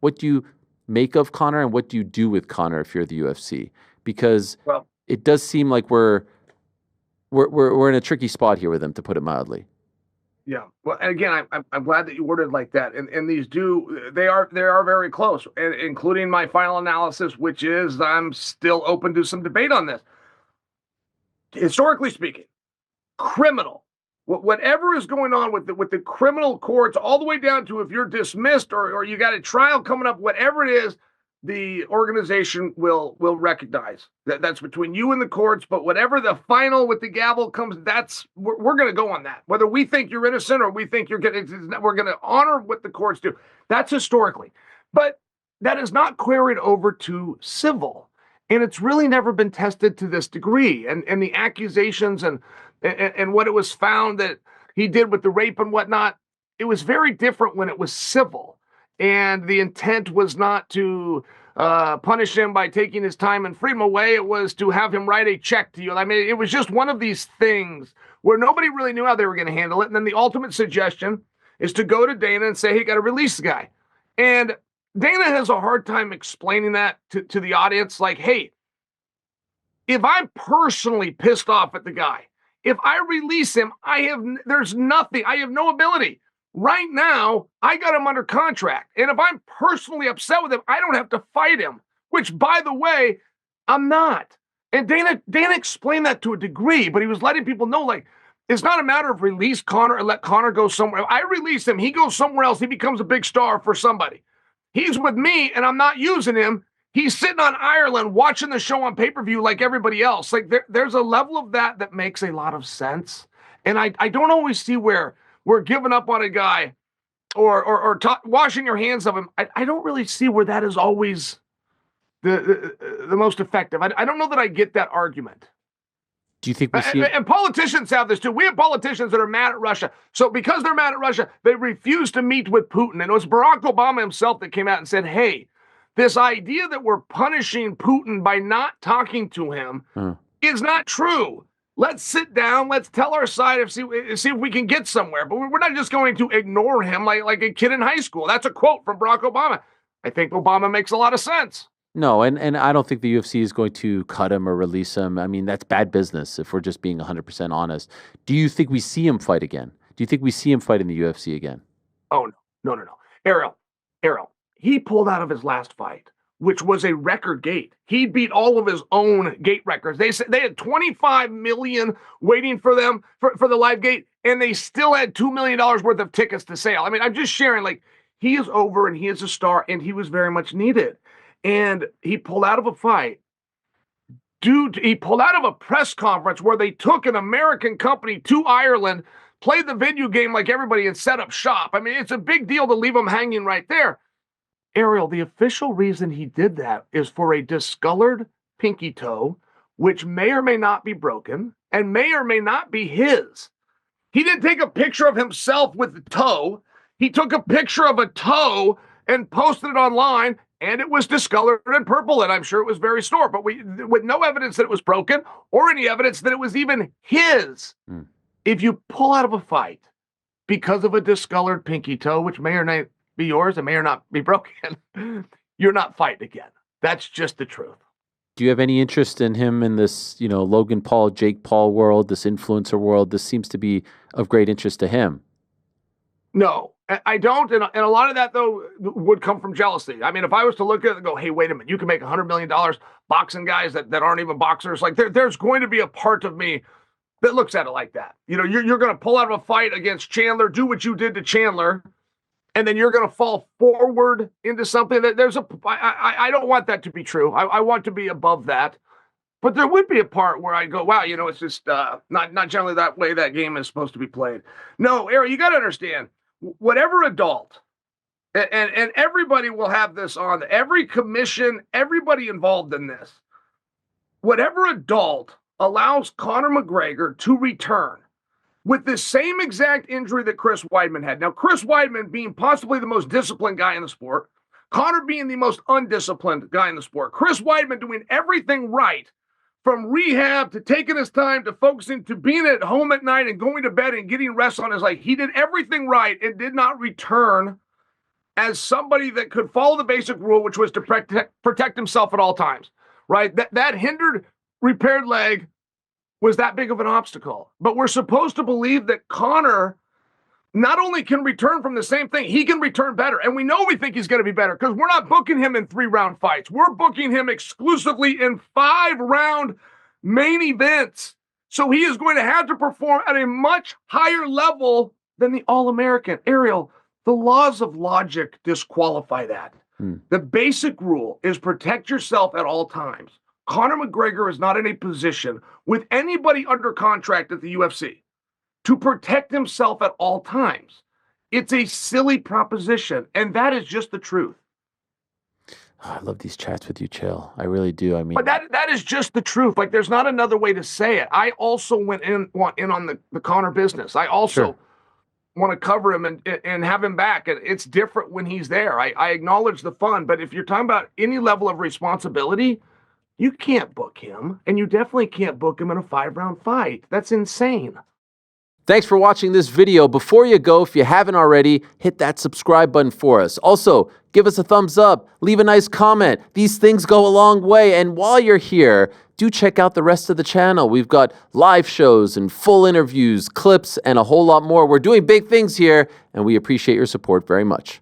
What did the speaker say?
what do you make of Conor and what do you do with Conor if you're the UFC? Because it does seem like we're in a tricky spot here with him, to put it mildly. Yeah. Well, and again, I'm glad that you worded it like that. And these they are very close, and including my final analysis, which is I'm still open to some debate on this. Historically speaking, criminal, whatever is going on with the criminal courts, all the way down to if you're dismissed or you got a trial coming up, whatever it is, the organization will recognize that's between you and the courts. But whatever the final with the gavel comes, we're going to go on that. Whether we think you're innocent or we think we're going to honor what the courts do. That's historically, but that is not carried over to civil, and it's really never been tested to this degree. And the accusations and what it was found that he did with the rape and whatnot, it was very different when it was civil. And the intent was not to punish him by taking his time and freedom away. It was to have him write a check to you. I mean, it was just one of these things where nobody really knew how they were going to handle it. And then the ultimate suggestion is to go to Dana and say, hey, got to release the guy. And Dana has a hard time explaining that to the audience. Like, hey, if I'm personally pissed off at the guy, if I release him, there's nothing. I have no ability. Right now, I got him under contract. And if I'm personally upset with him, I don't have to fight him, which, by the way, I'm not. And Dana explained that to a degree, but he was letting people know, like, it's not a matter of release Conor or let Conor go somewhere. If I release him, he goes somewhere else. He becomes a big star for somebody. He's with me, and I'm not using him. He's sitting on Ireland watching the show on pay-per-view like everybody else. Like, there's a level of that makes a lot of sense. And I don't always see where we're giving up on a guy or washing your hands of him. I don't really see where that is always the most effective. I don't know that I get that argument. Do you think we see and politicians have this too. We have politicians that are mad at Russia. So because they're mad at Russia, they refuse to meet with Putin. And it was Barack Obama himself that came out and said, hey, this idea that we're punishing Putin by not talking to him is not true. Let's sit down. Let's tell our side and see if we can get somewhere. But we're not just going to ignore him like a kid in high school. That's a quote from Barack Obama. I think Obama makes a lot of sense. No, and I don't think the UFC is going to cut him or release him. I mean, that's bad business if we're just being 100% honest. Do you think we see him fight again? Do you think we see him fight in the UFC again? Oh, no. Ariel, he pulled out of his last fight, which was a record gate. He beat all of his own gate records. They said they had 25 million waiting for them for the live gate, and they still had $2 million worth of tickets to sale. I mean, I'm just sharing, like, he is over and he is a star, and he was very much needed. And he pulled out of a fight. Dude, he pulled out of a press conference where they took an American company to Ireland, played the video game like everybody, and set up shop. I mean, it's a big deal to leave him hanging right there. Ariel, the official reason he did that is for a discolored pinky toe, which may or may not be broken and may or may not be his. He didn't take a picture of himself with the toe. He took a picture of a toe and posted it online, and it was discolored and purple, and I'm sure it was very sore, but with no evidence that it was broken or any evidence that it was even his. If you pull out of a fight because of a discolored pinky toe, which may or not be yours and may or not be broken, you're not fighting again. That's just the truth. Do you have any interest in him in this, Logan Paul, Jake Paul world, this influencer world? This seems to be of great interest to him. No, I don't. And a lot of that, though, would come from jealousy. I mean, if I was to look at it and go, hey, wait a minute, you can make $100 million boxing guys that aren't even boxers. Like, there's going to be a part of me that looks at it like that. You're going to pull out of a fight against Chandler, do what you did to Chandler, and then you're going to fall forward into something that I don't want that to be true. I want to be above that. But there would be a part where I go, wow, it's just not generally that way that game is supposed to be played. No, Ariel, you got to understand, whatever adult, and everybody will have this on, every commission, everybody involved in this, whatever adult allows Conor McGregor to return with the same exact injury that Chris Weidman had. Now, Chris Weidman being possibly the most disciplined guy in the sport, Conor being the most undisciplined guy in the sport, Chris Weidman doing everything right, from rehab to taking his time to focusing to being at home at night and going to bed and getting rest on his life. He did everything right and did not return as somebody that could follow the basic rule, which was to protect himself at all times, right? That hindered, repaired leg was that big of an obstacle. But we're supposed to believe that Conor not only can return from the same thing, he can return better. And we think he's going to be better because we're not booking him in 3-round fights. We're booking him exclusively in 5-round main events. So he is going to have to perform at a much higher level than the All-American. Ariel, the laws of logic disqualify that. The basic rule is protect yourself at all times. Conor McGregor is not in a position with anybody under contract at the UFC to protect himself at all times. It's a silly proposition, and that is just the truth. I love these chats with you, Chael. I really do. I mean, but that is just the truth. Like, there's not another way to say it. I also want in on the Conor business. I also want to cover him and have him back. And it's different when he's there. I acknowledge the fun, but if you're talking about any level of responsibility, you can't book him, and you definitely can't book him in a 5-round fight. That's insane. Thanks for watching this video. Before you go, if you haven't already, hit that subscribe button for us. Also, give us a thumbs up, leave a nice comment. These things go a long way. And while you're here, do check out the rest of the channel. We've got live shows and full interviews, clips, and a whole lot more. We're doing big things here, and we appreciate your support very much.